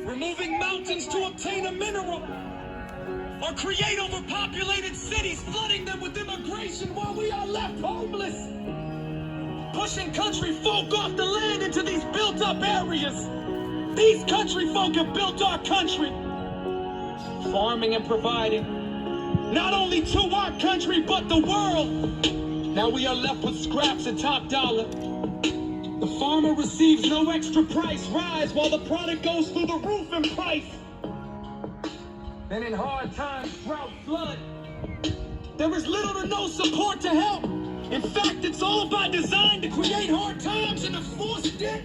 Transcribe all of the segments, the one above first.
removing mountains to obtain a mineral, or create overpopulated cities, flooding them with immigration while we are left homeless, pushing country folk off the land into these built-up areas. These country folk have built our country, farming and providing, not only to our country, but the world. Now we are left with scraps and top dollar. The farmer receives no extra price rise while the product goes through the roof in price. Then in hard times, drought, flood, there is little to no support to help. In fact, it's all by design to create hard times and to force debt.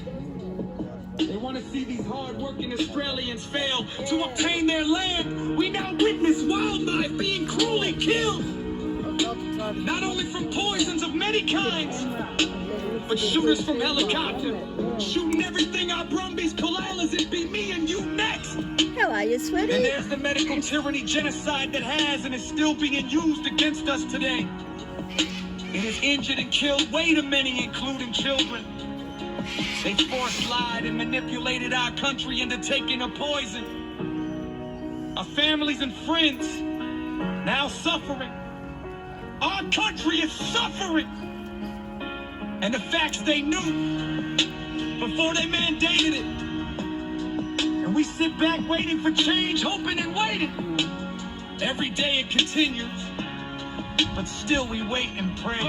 They want to see these hard-working Australians fail to obtain their land. We now witness wildlife being cruelly killed, not only from poisons of many kinds, but shooters from helicopter, shooting everything our Brumbies, koalas, and be me and you next. How are you, sweetie? And there's the medical tyranny genocide that has and is still being used against us today. It has injured and killed way too many, including children. They forced, lied, and manipulated our country into taking a poison. Our families and friends now suffering. Our country is suffering. And the facts they knew before they mandated it. And we sit back waiting for change, hoping and waiting. Every day it continues, but still we wait and pray.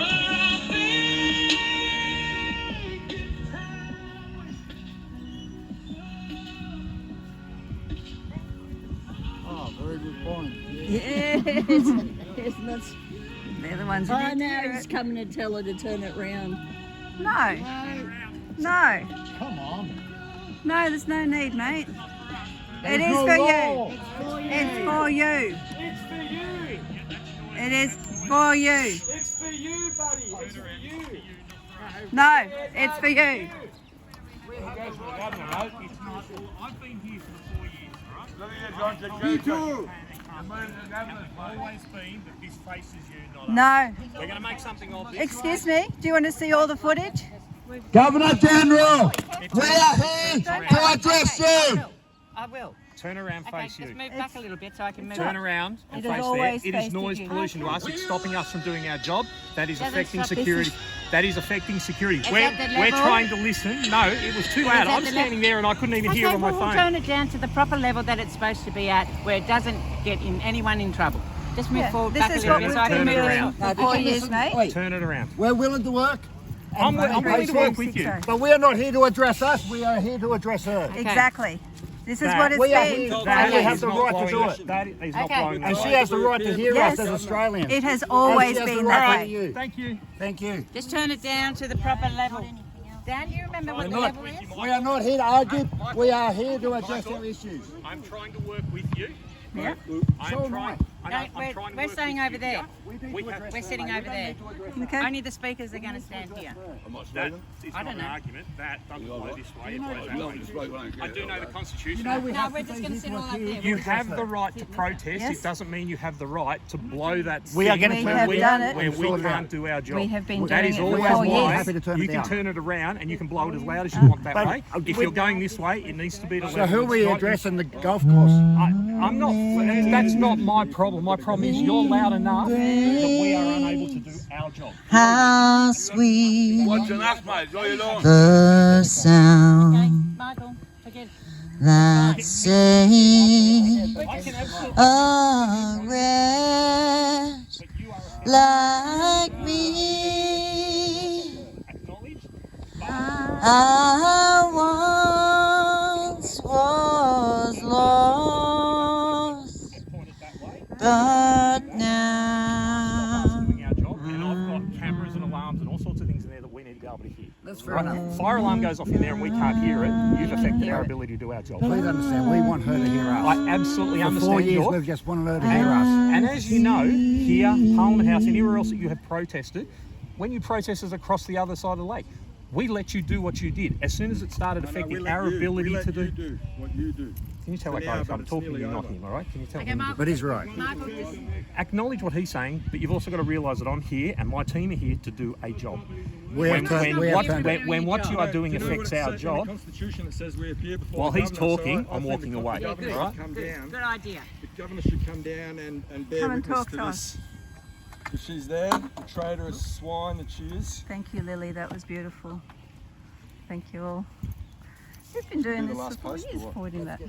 Oh, very good point. Yes. They're the ones who Oh, need to now hear he's it. coming to tell her to turn it round. No, no, Come on. no, there's no need, mate. It is no for law. you. It's for you. It's for you. It is for you. It's for you, buddy. It's for you. No, it's for you. I've been here for 4 years, alright? Me too. Always been, but this faces you, not us. No. We're going to make something of this. Excuse me, do you want to see all the footage? Governor General, we are here to address you. I will. Turn around, Okay, face just you. move back a little bit so I can move Turn up. around and It has face there. always It is faced noise you. pollution to us. It's stopping us from doing our job. That is Doesn't affecting stop- this security. is- That is affecting security. Is We're, that the we're level? trying to listen. No, it was too loud. that I'm the standing level? there and I couldn't even hear Okay, on my well, we'll phone. turn it down to the proper level that it's supposed to be at, where it doesn't get anyone in trouble. Just move Yeah, forward this back a is little what bit we've so I can Turn been it move around. in. doing for 4 years, mate. Wait, Turn it around. we're willing to work, I'm willing to work with you. but we are not here to address us. We are here to address her. Exactly. This is That- what it's We are been. here. That we have is the not right to blowing do us- it. That is not Okay. blowing And us she away. has the right to hear Yes. us as Australians. It has And always she has been the that right to way. hear you. Thank you. Thank you. Just turn it down to the proper level. Dan, you remember what the level is? We are not here to argue. We are here to address our issues. I'm trying to work with you. Yeah. I'm So am trying. I. I know, No, I'm we're trying to we're work staying with over you. there. We have We're sitting over there. Okay. Only the speakers are going to stand here. That is I not don't an know. argument. That doesn't blow this way. It blows that way. I do know the Constitution. No, we're just going to sit all up there. You have the right to protest. Yes. It doesn't mean you have the right to blow that. We are thing gonna We turn have it done down it. where and we sort it can't out. do our job. We have been That doing is it for always 4 why years. Happy to turn you it can down. turn it around and you can blow it as loud as you want that But, way. If you're going this way, it needs to be the So level. who are we It's not- addressing? The golf course. I'm not. That's not my problem. My problem is you're loud enough that we are unable to do our job. How sweet Watching us, mate. What are you doing? the Okay, sound Michael, forget it. that saved I can absolutely. a wretch like me. Acknowledge. I once was lost, Point it that way. but Us now doing our job, and I've got cameras and alarms and all sorts of things in there that we need to be able to hear. That's fair Right? enough. Fire alarm goes off in there and we can't hear it. You've affected our ability to do our job. Please understand, we want her to hear us. I absolutely For 4 understand years, your. we've just wanted her to hear us. And as you know, here, Parliament House, anywhere else that you have protested, when you protested across the other side of the lake, we let you do what you did. As soon as it started affecting our ability to do. what you do. Can you tell that guy if I'm talking to you, not him, all right? Can you tell Okay, him? Michael. But he's right. Michael, just Acknowledge what he's saying, but you've also got to realise that I'm here and my team are here to do a job. when what you are doing affects our job, Constitution that says we appear before while the he's governor, talking, so I I'm think walking the away. governor All right? should come down. Good idea. The governor should come down and bear Come and witness talk to to this. If she's there, the traitorous swine that she is. Thank you, Lily. That was beautiful. Thank you all. You've been doing Do the this last for 4 post or years, what? avoiding that.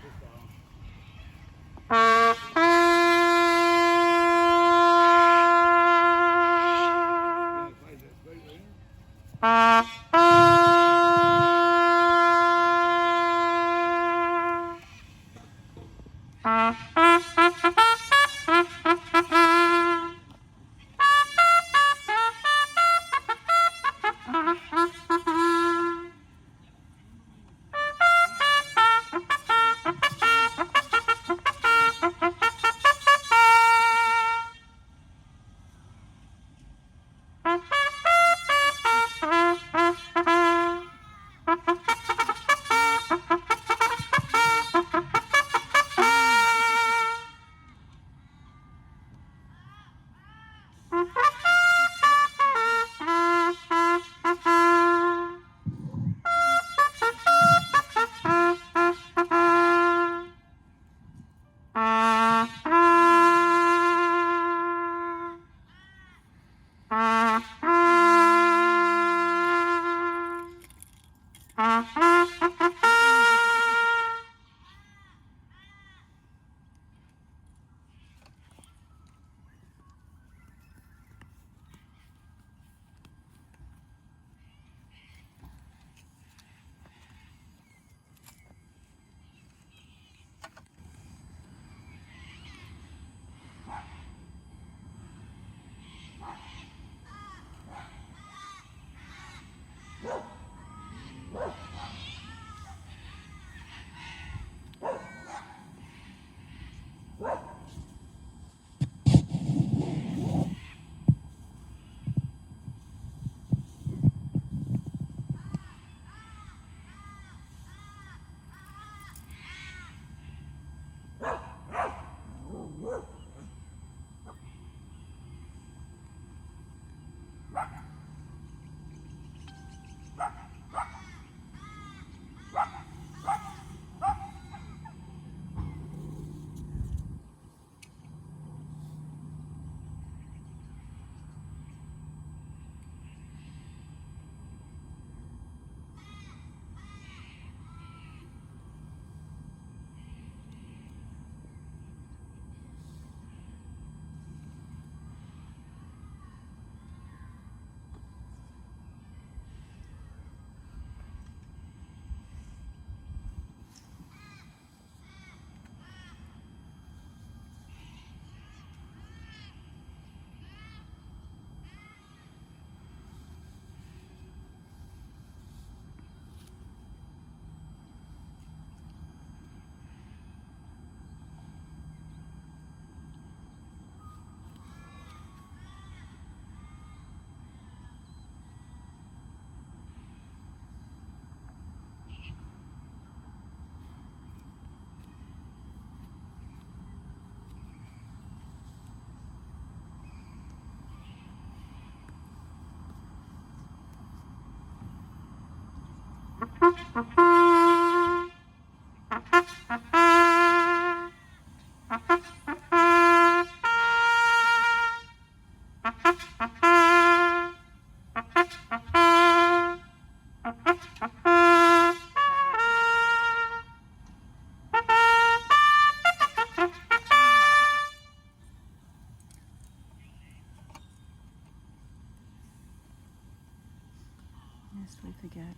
Lest we forget.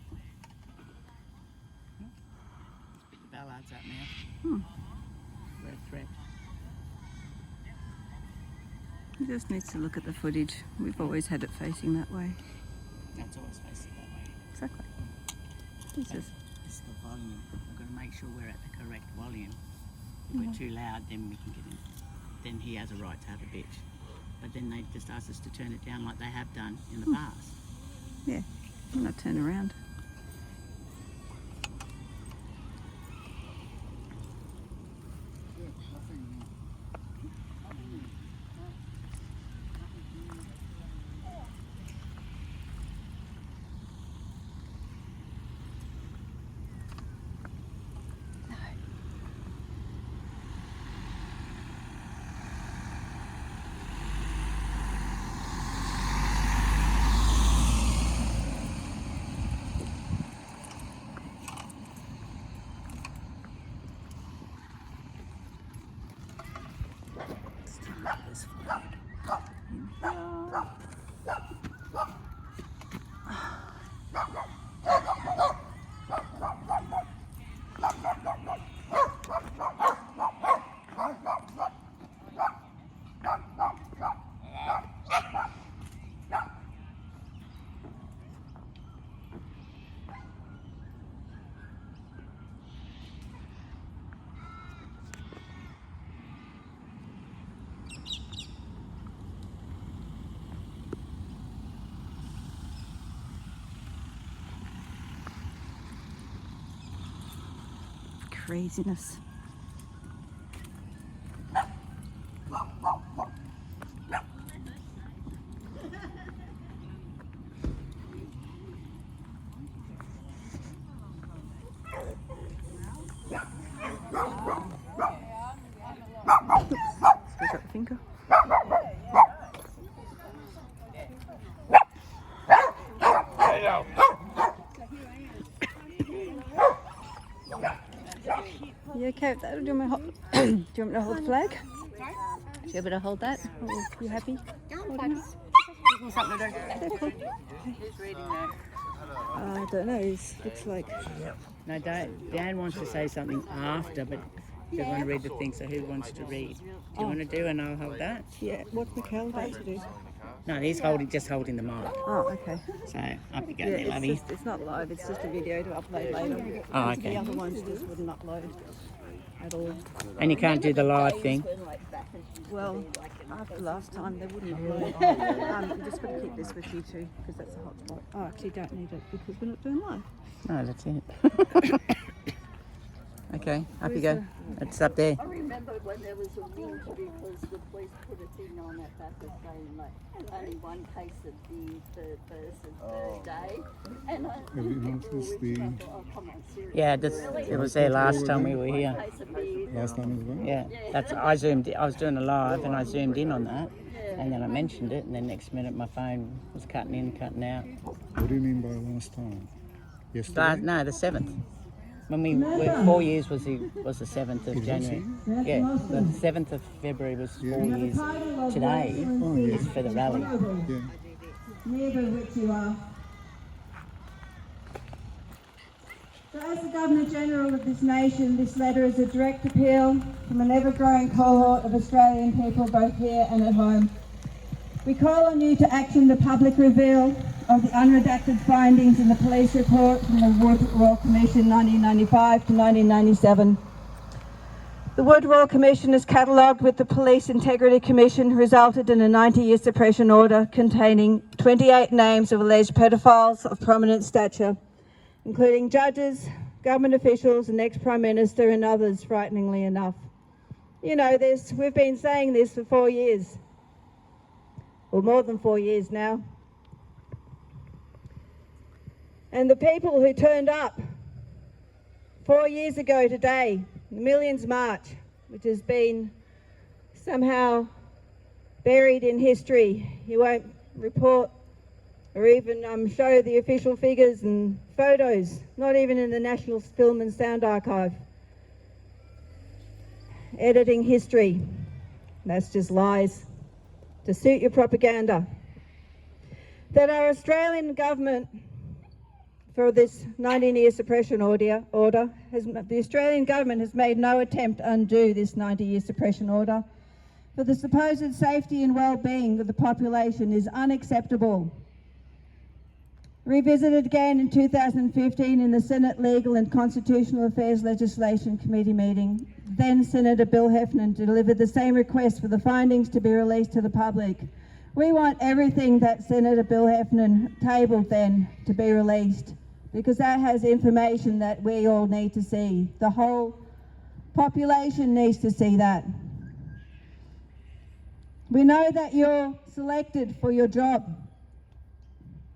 Put the ballards up now. We're a threat. He just needs to look at the footage. We've always had it facing that way. That's always facing that way. Exactly. It's just, It's the volume. We've got to make sure we're at the correct volume. If we're too loud, then we can get in. Then he has a right to have a bitch. But then they just ask us to turn it down like they have done in the past. yeah, I'm not turn around. this food in here. Craziness. Stick up the finger. You okay with that? Do you want me to hold the flag? Do you want me to hold that? Or you happy? Holding it? Yeah, cool. I don't know. It looks like. No, Dan wants to say something after, but they want to read the thing. So who wants to read? Do you want to do, and I'll hold that? Yeah. What's Mikhail about to do? No, he's just holding the mic. Oh, okay. So up you go, Yeah, lovey. it's not live. It's just a video to upload later. Oh, okay. The other ones just wouldn't upload at all. And you can't do the live thing. Well, after last time they wouldn't upload. I'm just going to keep this with you two because that's a hot spot. Oh, actually don't need it because we're not doing live. No, that's it. Okay, up you go. It's up there. I remember when there was a rule because the police put a thing on at Bathurst saying like only one case of beer per person per day. And I oh, come on, seriously. Yeah, it was there last time we were here. Case of beer. Last time as well? Yeah, I was doing a live and I zoomed in on that, and then I mentioned it, and then next minute my phone was cutting in, cutting out. What do you mean by last time? Yesterday? No, the 7th. When we were 4 years was the 7th of January. Yeah, the 7th of February was 4 years. Today is for the rally. Yeah. Neither of which you are. So as the Governor-General of this nation, this letter is a direct appeal from an ever-growing cohort of Australian people, both here and at home. We call on you to action the public reveal of the unredacted findings in the police report from the Wood Royal Commission 1995 to 1997. The Wood Royal Commission is catalogued with the Police Integrity Commission, resulted in a 90-year suppression order containing 28 names of alleged pedophiles of prominent stature, including judges, government officials, an ex-Prime Minister and others, frighteningly enough. You know this, we've been saying this for 4 years, or more than 4 years now. And the people who turned up 4 years ago today, the Millions March, which has been somehow buried in history. You won't report or even show the official figures and photos, not even in the National Film and Sound Archive. Editing history, that's just lies to suit your propaganda. That our Australian government, for this 19-year suppression order, the Australian government has made no attempt to undo this 90-year suppression order. For the supposed safety and well-being of the population is unacceptable. Revisited again in 2015 in the Senate Legal and Constitutional Affairs Legislation Committee meeting, then Senator Bill Heffernan delivered the same request for the findings to be released to the public. We want everything that Senator Bill Heffernan tabled then to be released, because that has information that we all need to see. The whole population needs to see that. We know that you're selected for your job.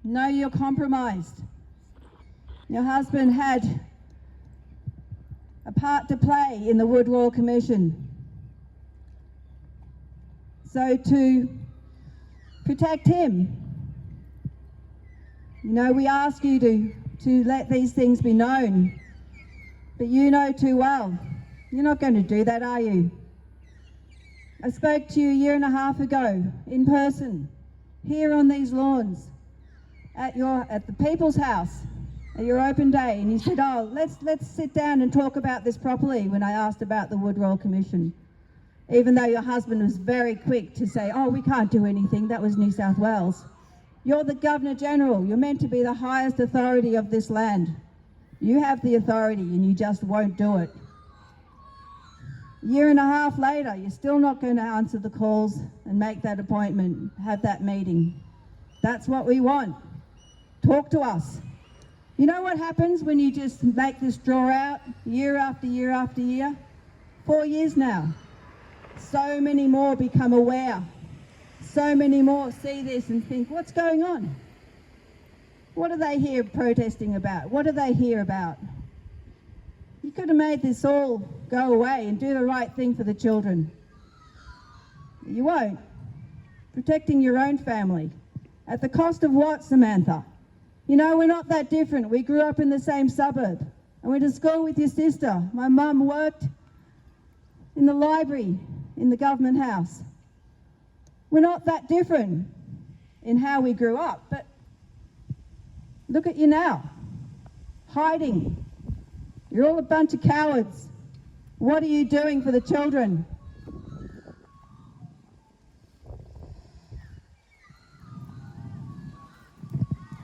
No, you're compromised. Your husband had a part to play in the Wood Royal Commission. So to protect him, you know, we ask you to let these things be known. But you know too well, you're not going to do that, are you? I spoke to you a year and a half ago in person, here on these lawns, at the People's House, at your open day, and you said, oh, let's sit down and talk about this properly when I asked about the Wood Royal Commission. Even though your husband was very quick to say, oh, we can't do anything, that was New South Wales. You're the Governor General, you're meant to be the highest authority of this land. You have the authority and you just won't do it. A year and a half later, you're still not going to answer the calls and make that appointment, have that meeting. That's what we want. Talk to us. You know what happens when you just make this draw out year after year after year? 4 years now. So many more become aware. So many more see this and think, what's going on? What are they here protesting about? What do they hear about? You could have made this all go away and do the right thing for the children. You won't. Protecting your own family. At the cost of what, Samantha? You know, we're not that different. We grew up in the same suburb. I went to school with your sister. My mum worked in the library in the government house. We're not that different in how we grew up, but look at you now, hiding. You're all a bunch of cowards. What are you doing for the children?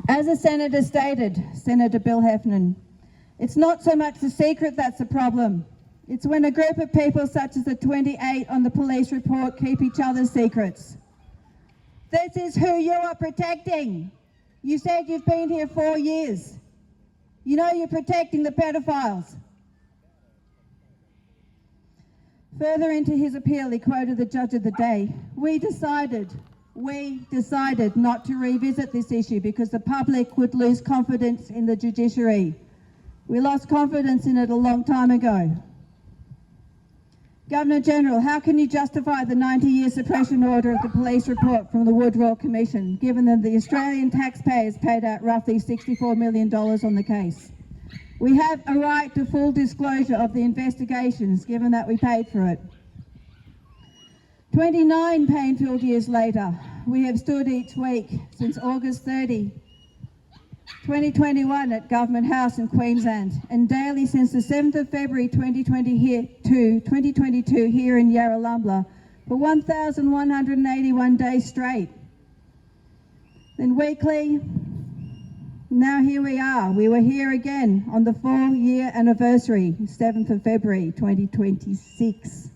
As a senator stated, Senator Bill Heffernan, it's not so much the secret that's the problem. It's when a group of people such as the 28 on the police report keep each other's secrets. This is who you are protecting. You said you've been here 4 years. You know you're protecting the pedophiles. Further into his appeal, he quoted the judge of the day. We decided not to revisit this issue because the public would lose confidence in the judiciary. We lost confidence in it a long time ago. Governor General, how can you justify the 90-year suppression order of the police report from the Wood Royal Commission, given that the Australian taxpayers paid out roughly $64 million on the case? We have a right to full disclosure of the investigations, given that we paid for it. 29 pain-filled years later, we have stood each week since August 30, 2021 at Government House in Queensland, and daily since the 7th of February 2022 here in Yarralumla for 1,181 days straight. Then weekly, now here we are. We were here again on the 4-year anniversary, 7th of February 2026.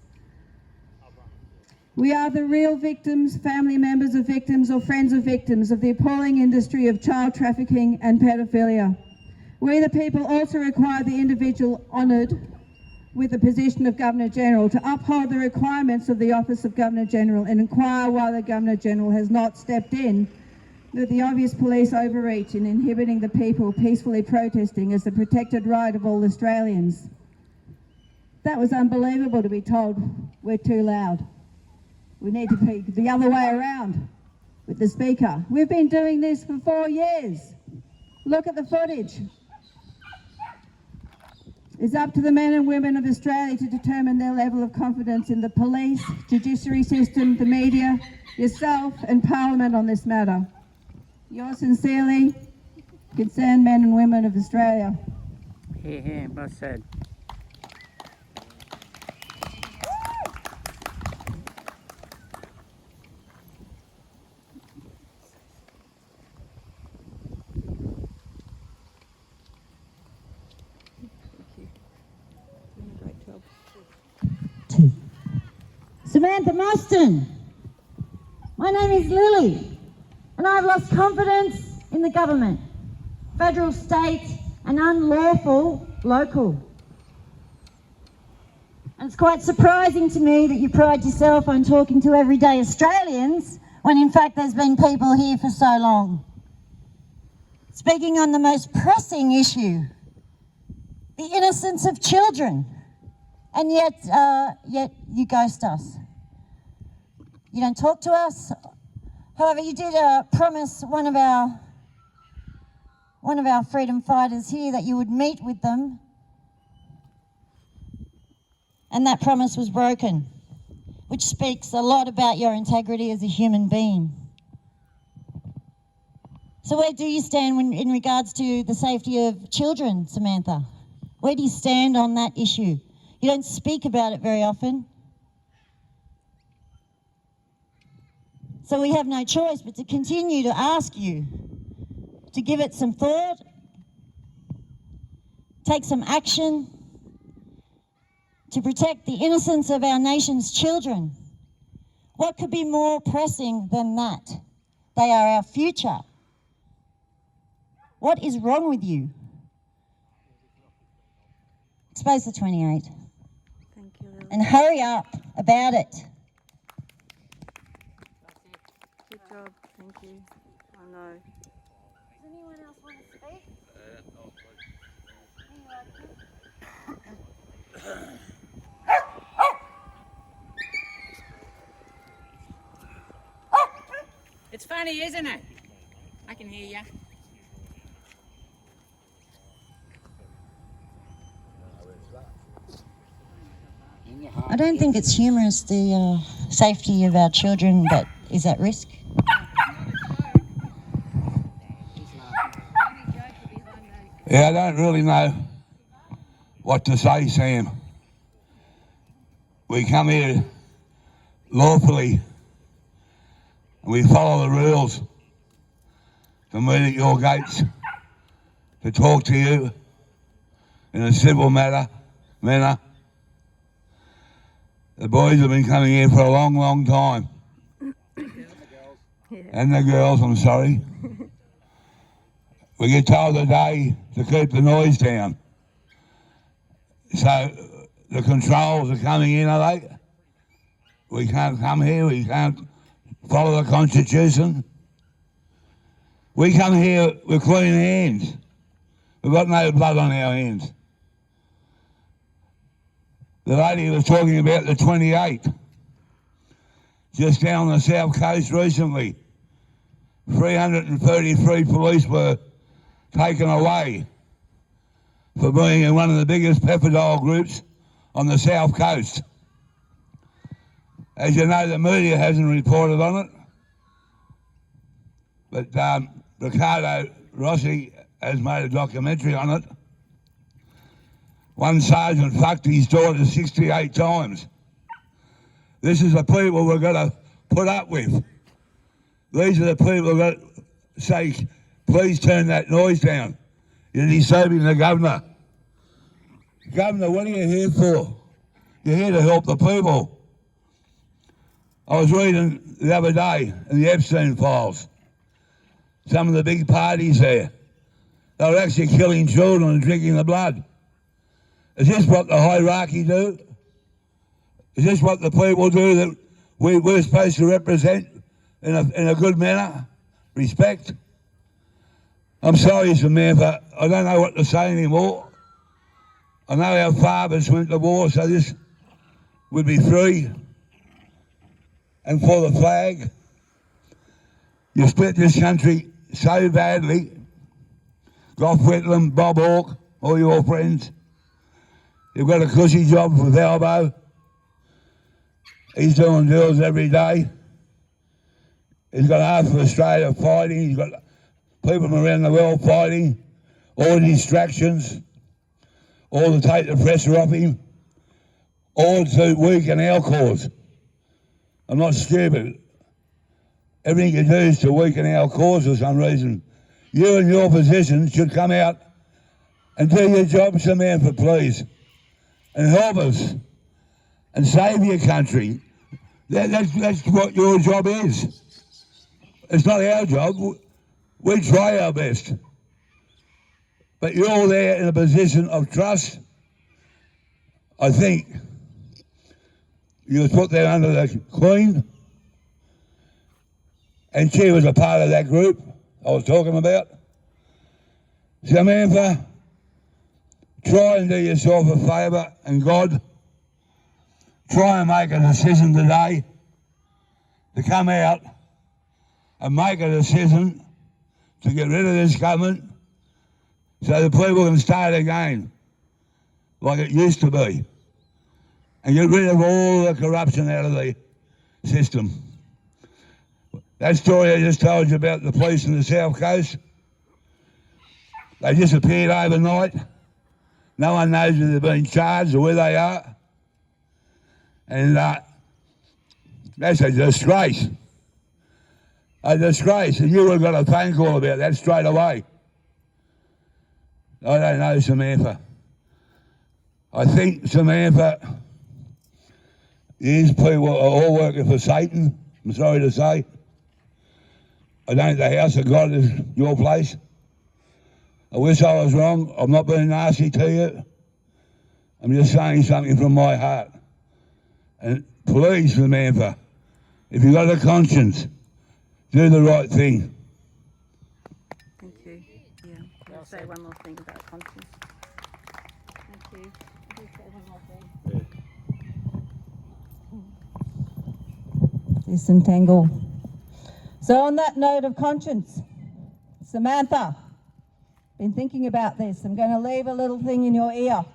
We are the real victims, family members of victims or friends of victims of the appalling industry of child trafficking and pedophilia. We the people also require the individual honoured with the position of Governor General to uphold the requirements of the Office of Governor General and inquire why the Governor General has not stepped in with the obvious police overreach in inhibiting the people peacefully protesting as the protected right of all Australians. That was unbelievable to be told we're too loud. We need to be the other way around with the Speaker. We've been doing this for 4 years. Look at the footage. It's up to the men and women of Australia to determine their level of confidence in the police, judiciary system, the media, yourself and Parliament on this matter. Yours sincerely, concerned men and women of Australia. Hear, hear, both said. Samantha Muston. My name is Lily, and I've lost confidence in the government, federal, state, and unlawful local. And it's quite surprising to me that you pride yourself on talking to everyday Australians when in fact there's been people here for so long. Speaking on the most pressing issue, the innocence of children, and yet you ghost us. You don't talk to us. However, you did promise one of our freedom fighters here that you would meet with them, and that promise was broken. which speaks a lot about your integrity as a human being. So where do you stand in regards to the safety of children, Samantha? Where do you stand on that issue? You don't speak about it very often. So we have no choice but to continue to ask you to give it some thought, take some action to protect the innocence of our nation's children. What could be more pressing than that? They are our future. What is wrong with you? Expose the 28. Thank you, Lily. And hurry up about it. Good job. Thank you. I know. Does anyone else want to speak? It's funny, isn't it? I can hear you. I don't think it's humorous, the safety of our children that is at risk. Yeah, I don't really know what to say, Sam. We come here lawfully and we follow the rules to meet at your gates to talk to you in a civil manner. The boys have been coming here for a long, long time. And the girls, I'm sorry. We get told today to keep the noise down. So the controls are coming in, are they? We can't come here, we can't follow the Constitution. We come here with clean hands. We've got no blood on our hands. The lady was talking about the 28, just down the south coast recently. 333 police were taken away for being in one of the biggest pedophile groups on the south coast. As you know, the media hasn't reported on it, but Ricardo Rossi has made a documentary on it. One sergeant fucked his daughter 68 times. This is the people we're going to put up with. These are the people we're going to say, please turn that noise down. You're disturbing the governor. Governor, what are you here for? You're here to help the people. I was reading the other day in the Epstein files, some of the big parties there. They were actually killing children and drinking the blood. Is this what the hierarchy do? Is this what the people do that we're supposed to represent in a good manner? Respect? I'm sorry, Samantha, I don't know what to say anymore. I know our fathers went to war, so this would be free. And for the flag, you split this country so badly. Gough Whitlam, Bob Hawke, all your friends. You've got a cushy job with Albo. He's doing deals every day. He's got half of Australia fighting. He's got people from around the world fighting. All the distractions. All to take the pressure off him. All to weaken our cause. I'm not stupid. Everything you do is to weaken our cause for some reason. You in your position should come out and do your job, Samantha, please. And help us. And save your country. That's what your job is. It's not our job. We try our best. But you're there in a position of trust. I think you were put there under the Queen. And she was a part of that group I was talking about. Samantha, try and do yourself a favour, and God, try and make a decision today to come out and make a decision to get rid of this government so the people can start again like it used to be. and get rid of all the corruption out of the system. That story I just told you about the police in the South Coast, they disappeared overnight. No one knows if they've been charged or where they are. And that's a disgrace. A disgrace. And you would have got a phone call about that straight away. I don't know, Samantha. I think, Samantha, these people are all working for Satan, I'm sorry to say. I don't think the house of God is your place. I wish I was wrong. I'm not being nasty to you. I'm just saying something from my heart. And please, Samantha, if you've got a conscience, do the right thing. Thank you. Yeah, I'll say one more thing about conscience. Thank you. Can you say one more thing? Disentangle. So on that note of conscience, Samantha, been thinking about this. I'm going to leave a little thing in your ear.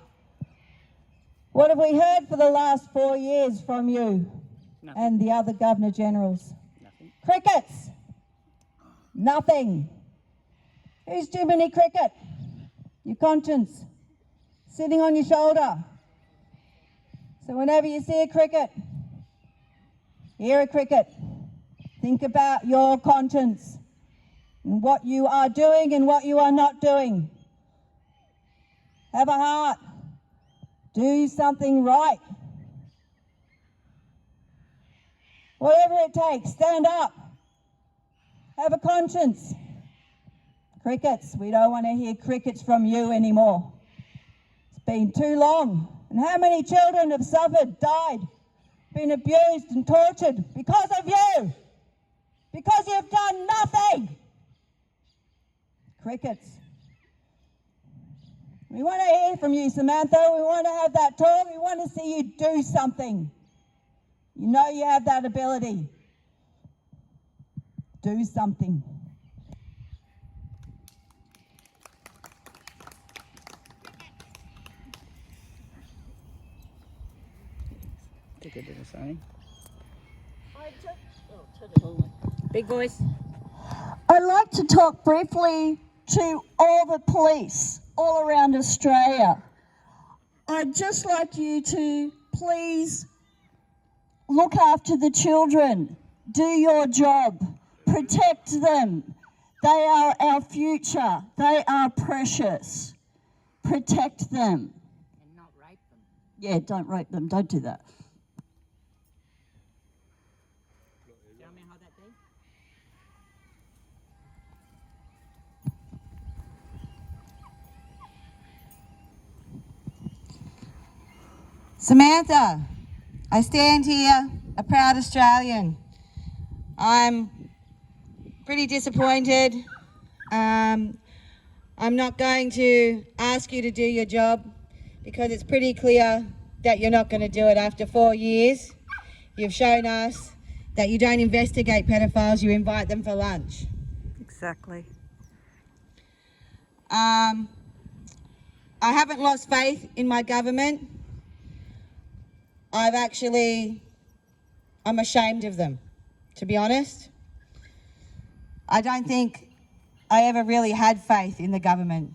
What have we heard for the last 4 years from you and the other Governor Generals? Nothing. Crickets. Nothing. Who's Jiminy Cricket? Your conscience. Sitting on your shoulder. So whenever you see a cricket, hear a cricket, think about your conscience and what you are doing and what you are not doing. Have a heart. Do something right. Whatever it takes, stand up. Have a conscience. Crickets, we don't want to hear crickets from you anymore. It's been too long. And how many children have suffered, died, been abused and tortured because of you? Because you've done nothing. Crickets. We want to hear from you, Samantha. We want to have that talk. We want to see you do something. You know you have that ability. Do something. Take a bit of something. Big voice. I'd like to talk briefly to all the police all around Australia. I'd just like you to please look after the children, do your job, protect them. They are our future. They are precious. Protect them. And not rape them. Yeah, don't rape them. Don't do that. Tell me how that be. Samantha, I stand here, a proud Australian. I'm pretty disappointed. I'm not going to ask you to do your job because it's pretty clear that you're not going to do it after 4 years. You've shown us that you don't investigate pedophiles, you invite them for lunch. Exactly. I haven't lost faith in my government. I'm ashamed of them, to be honest. I don't think I ever really had faith in the government.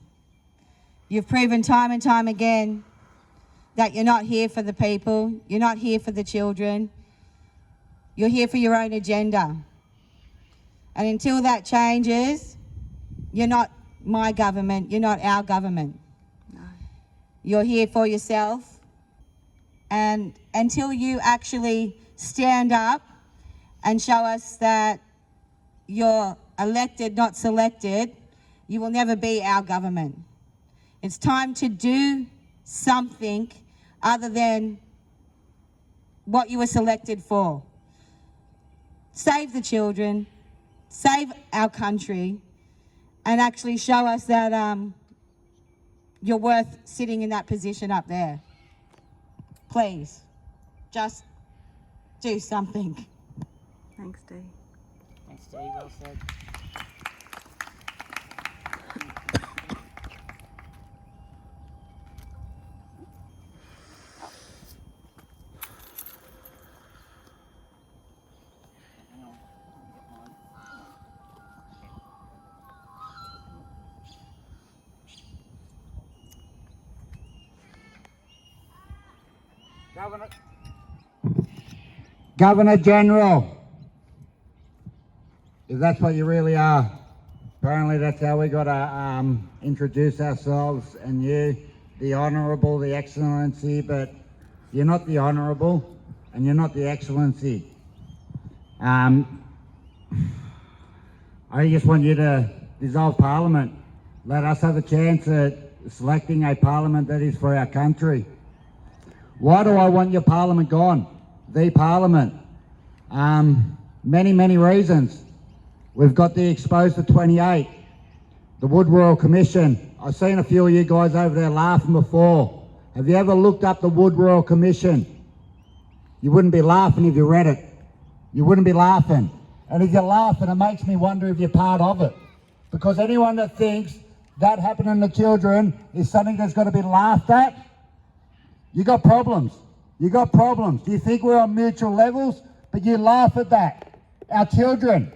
You've proven time and time again that you're not here for the people, you're not here for the children, you're here for your own agenda. And until that changes, you're not my government, you're not our government. No. You're here for yourself. And until you actually stand up and show us that you're elected, not selected, you will never be our government. It's time to do something other than what you were selected for. Save the children, save our country, and actually show us that you're worth sitting in that position up there. Please, just do something. Thanks, Dee. Thanks, Dee. Well said. Governor General, if that's what you really are. Apparently that's how we got to introduce ourselves, and you, the Honourable, the Excellency, but you're not the Honourable and you're not the Excellency. I just want you to dissolve Parliament. Let us have a chance at selecting a Parliament that is for our country. Why do I want your Parliament gone? The Parliament. Many reasons. We've got the Exposed to 28, the Wood Royal Commission. I've seen a few of you guys over there laughing before. Have you ever looked up the Wood Royal Commission? You wouldn't be laughing if you read it. You wouldn't be laughing. And if you're laughing, it makes me wonder if you're part of it. Because anyone that thinks that happening to children is something that's got to be laughed at, you got problems. You got problems. Do you think we're on mutual levels? But you laugh at that. Our children.